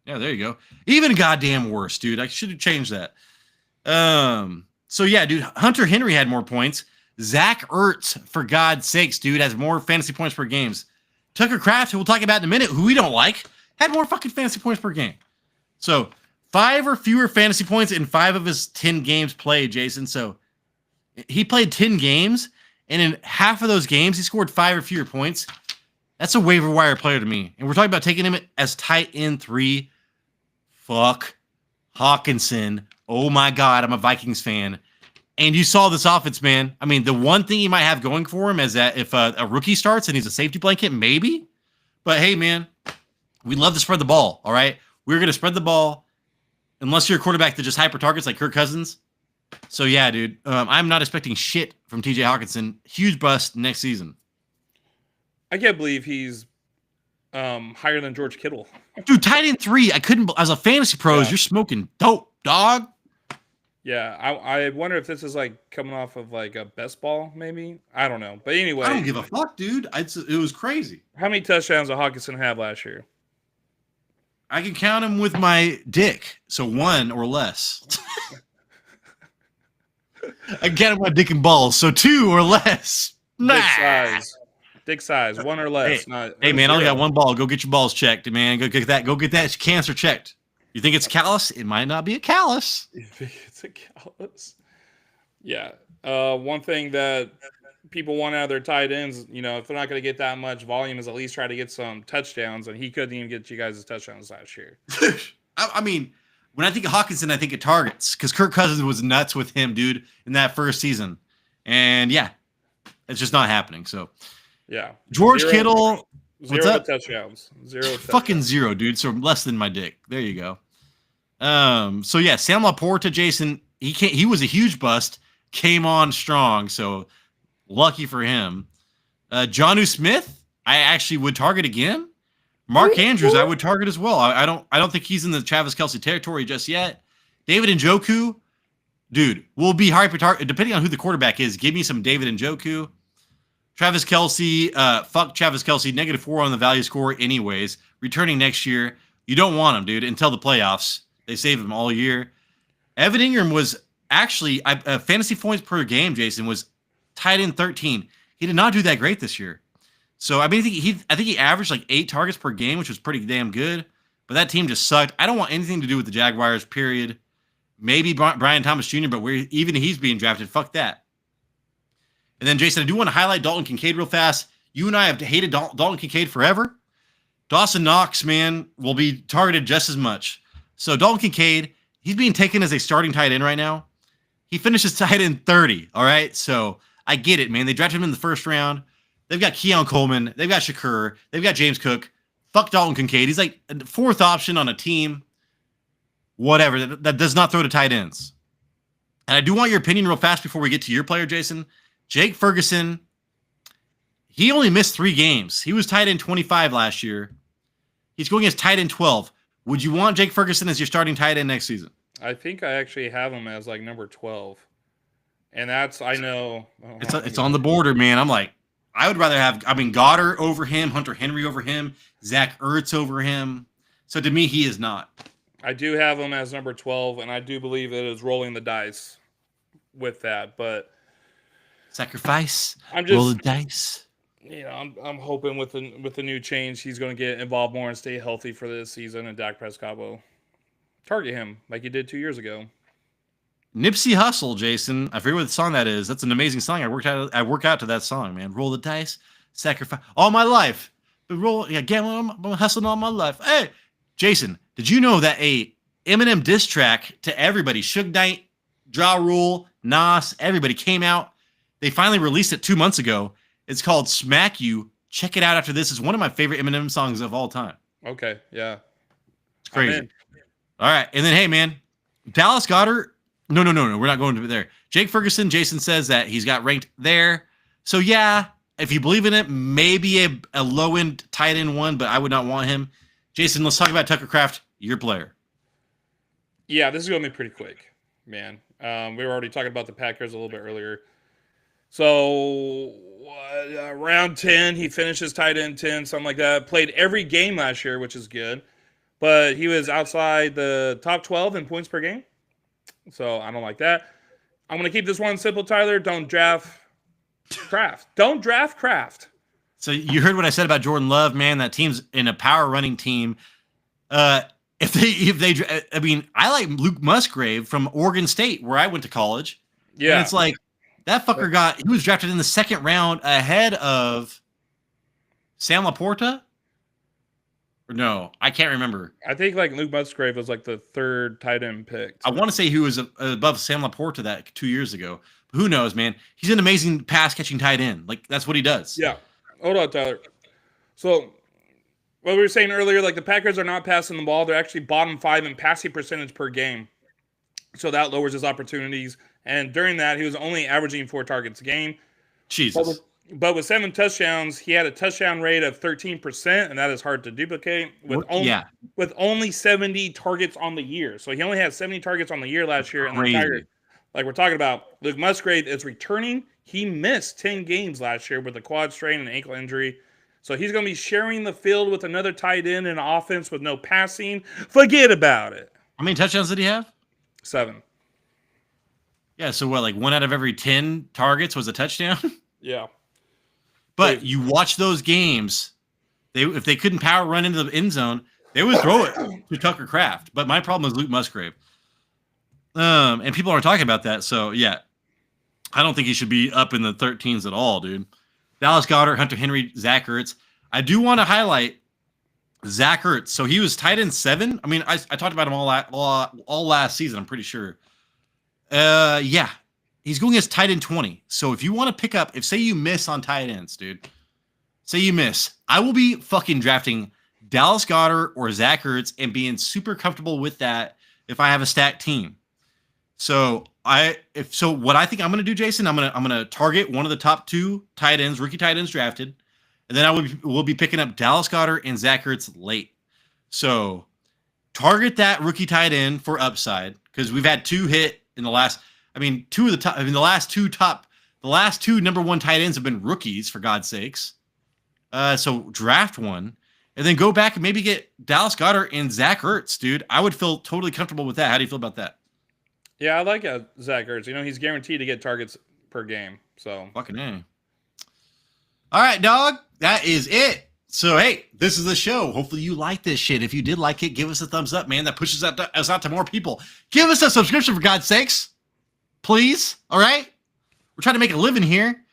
Yeah, there you go. Even goddamn worse, dude. I should have changed that. So yeah, dude, Hunter Henry had more points. Zach Ertz, for God's sakes, dude, has more fantasy points per games. Tucker Kraft, who we'll talk about in a minute, who we don't like, had more fucking fantasy points per game. So 5 or fewer fantasy points in 5 of his 10 games played, Jason. So he played 10 games, and in half of those games, he scored 5 or fewer points. That's a waiver wire player to me. And we're talking about taking him as tight end 3. Fuck Hockenson. Oh my God, I'm a Vikings fan. And you saw this offense, man. I mean, the one thing he might have going for him is that if a rookie starts and he's a safety blanket, maybe. But hey, man, we love to spread the ball, all right? We're going to spread the ball unless you're a quarterback that just hyper targets like Kirk Cousins. So, yeah, dude, I'm not expecting shit from TJ Hockenson. Huge bust next season. I can't believe he's higher than George Kittle. Dude, tight end 3, I couldn't. As a fantasy pros, you're smoking dope, dog. Yeah, I wonder if this is like coming off of like a best ball, maybe. I don't know. But anyway. I don't give a fuck, dude. It was crazy. How many touchdowns did Hockenson have last year? I can count him with my dick, so 1 or less. I can count him with my dick and balls, so 2 or less. Dick size, 1 or less. Hey man, I only got 1 ball. Go get your balls checked, man. Go get that cancer checked. You think it's callus? It might not be a callus. You think it's a callus? Yeah. One thing that people want out of their tight ends, if they're not going to get that much volume, is at least try to get some touchdowns. And he couldn't even get you guys' touchdowns last year. I mean, when I think of Hockenson, I think of targets because Kirk Cousins was nuts with him, dude, in that first season. And yeah, it's just not happening. So yeah, George Kittle. What's up? Touchdowns. Fucking 0, dude. So less than my dick. There you go. So yeah, Sam Laporta, Jason, he was a huge bust, came on strong. So lucky for him. Jonnu Smith, I actually would target again. Mark Andrews, I would target as well. I don't think he's in the Travis Kelce territory just yet. David Njoku, dude, will be hyper target depending on who the quarterback is. Give me some David Njoku. Travis Kelce, fuck Travis Kelce, -4 on the value score anyways. Returning next year. You don't want him, dude, until the playoffs. They save him all year. Evan Ingram was actually, fantasy points per game, Jason, was tight end 13. He did not do that great this year. So, I mean, I think he averaged like 8 targets per game, which was pretty damn good. But that team just sucked. I don't want anything to do with the Jaguars, period. Maybe Brian Thomas Jr., but even he's being drafted. Fuck that. And then, Jason, I do want to highlight Dalton Kincaid real fast. You and I have hated Dalton Kincaid forever. Dawson Knox, man, will be targeted just as much. So Dalton Kincaid, he's being taken as a starting tight end right now. He finishes tight end 30, all right? So I get it, man. They drafted him in the first round. They've got Keon Coleman. They've got Shakur. They've got James Cook. Fuck Dalton Kincaid. He's like a 4th option on a team. Whatever. That does not throw to tight ends. And I do want your opinion real fast before we get to your player, Jason. Jake Ferguson, he only missed 3 games. He was tight end 25 last year. He's going as tight end 12. Would you want Jake Ferguson as your starting tight end next season? I think I actually have him as like number 12. And that's, I know. It's on the border, man. I'm like, I would rather have, Goddard over him, Hunter Henry over him, Zach Ertz over him. So to me, he is not. I do have him as number 12, and I do believe it is rolling the dice with that. But sacrifice, roll the dice. I'm hoping with the new change, he's going to get involved more and stay healthy for this season. And Dak Prescott will target him like he did 2 years ago. Nipsey Hussle, Jason. I forget what the song that is. That's an amazing song. I work out to that song, man. Roll the dice, sacrifice all my life. But gambling, I'm hustling all my life. Hey, Jason, did you know that a Eminem diss track to everybody, Suge Knight, Ja Rule, Nas, everybody came out. They finally released it 2 months ago. It's called Smack You Check it out after this. It's one of my favorite Eminem songs of all time. Okay, yeah. It's crazy. All right. And then, hey, man, Dallas Goedert. No. We're not going to there. Jake Ferguson, Jason says that he's got ranked there. So, yeah, if you believe in it, maybe a low-end tight end one, but I would not want him. Jason, let's talk about Tucker Kraft, your player. Yeah, this is going to be pretty quick, man. We were already talking about the Packers a little bit earlier. So, round 10, he finishes tight end 10, something like that. Played every game last year, which is good. But he was outside the top 12 in points per game. So, I don't like that. I'm going to keep this one simple, Tyler. Don't draft Kraft. Don't draft Kraft. So, you heard what I said about Jordan Love, man. That team's in a power running team. I like Luke Musgrave from Oregon State, where I went to college. Yeah. And it's like, that fucker he was drafted in the second round ahead of Sam Laporta. Or no, I can't remember. I think like Luke Musgrave was like the third tight end pick. I want to say he was above Sam Laporta that 2 years ago. But who knows, man? He's an amazing pass catching tight end. Like, that's what he does. Yeah. Hold on, Tyler. So, what we were saying earlier, like the Packers are not passing the ball. They're actually bottom 5 in passing percentage per game. So that lowers his opportunities. And during that, he was only averaging 4 targets a game. Jesus. But with 7 touchdowns, he had a touchdown rate of 13%, and that is hard to duplicate with only 70 targets on the year. So he only had 70 targets on the year last year. And the entire, like we're talking about, Luke Musgrave is returning. He missed 10 games last year with a quad strain and ankle injury. So he's going to be sharing the field with another tight end in an offense with no passing. Forget about it. How many touchdowns did he have? 7. Yeah, so what, like 1 out of every 10 targets was a touchdown? Yeah. But you watch those games, if they couldn't power run into the end zone, they would throw it to Tucker Kraft. But my problem is Luke Musgrave. And people aren't talking about that. So, yeah, I don't think he should be up in the 13s at all, dude. Dallas Goedert, Hunter Henry, Zach Ertz. I do want to highlight Zach Ertz. So he was tight end 7. I mean, I talked about him all last season, I'm pretty sure. Yeah. He's going as tight end 20. So if you want to pick up, say you miss on tight ends, dude. Say you miss. I will be fucking drafting Dallas Goedert or Zach Ertz and being super comfortable with that if I have a stacked team. So what I think I'm going to do, Jason, I'm going to target one of the top 2 tight ends, rookie tight ends drafted, and then we'll be picking up Dallas Goedert and Zach Ertz late. So target that rookie tight end for upside because we've had 2 hit in the last. I mean, the last two number 1 tight ends have been rookies, for God's sakes. So draft one, and then go back and maybe get Dallas Goedert and Zach Ertz, dude. I would feel totally comfortable with that. How do you feel about that? Yeah, I like Zach Ertz. You know, he's guaranteed to get targets per game. So fucking A. All right, dog. That is it. So, hey, this is the show. Hopefully you like this shit. If you did like it, give us a thumbs up, man. That pushes us out to more people. Give us a subscription, for God's sakes. Please. All right? We're trying to make a living here.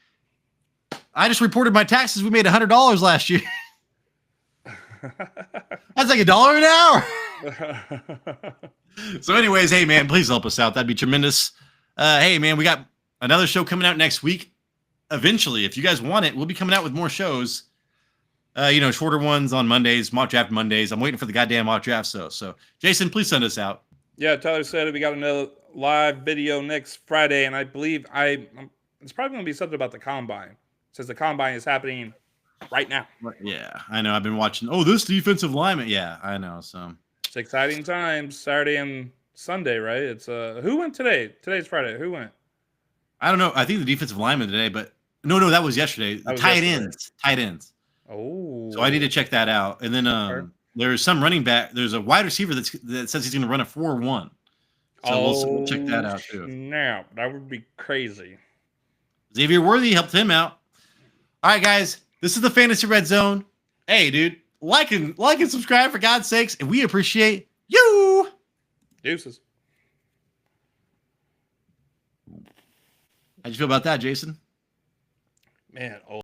I just reported my taxes. We made $100 last year. That's like $1 an hour. So anyways, hey, man, please help us out. That'd be tremendous. Hey, man, we got another show coming out next week. Eventually, if you guys want it, we'll be coming out with more shows. Shorter ones on Mondays, mock draft Mondays. I'm waiting for the goddamn mock draft. So Jason, please send us out. Yeah, Tyler said we got another live video next Friday, and I believe it's probably going to be something about the combine, since the combine is happening right now. Yeah, I know. I've been watching. Oh, this defensive lineman. Yeah, I know. So it's exciting times. Saturday and Sunday, right? It's who went today? Today's Friday. Who went? I don't know. I think the defensive lineman today, but no, that was yesterday. Tight ends. Oh, so I need to check that out. And then there's some running back. There's a wide receiver that says he's going to run a 4.1. So we'll check that out too. No, that would be crazy. Xavier Worthy helped him out. All right, guys, this is the Fantasy Red Zone. Hey, dude, like and subscribe, for God's sakes, and we appreciate you. Deuces. How'd you feel about that, Jason? Man,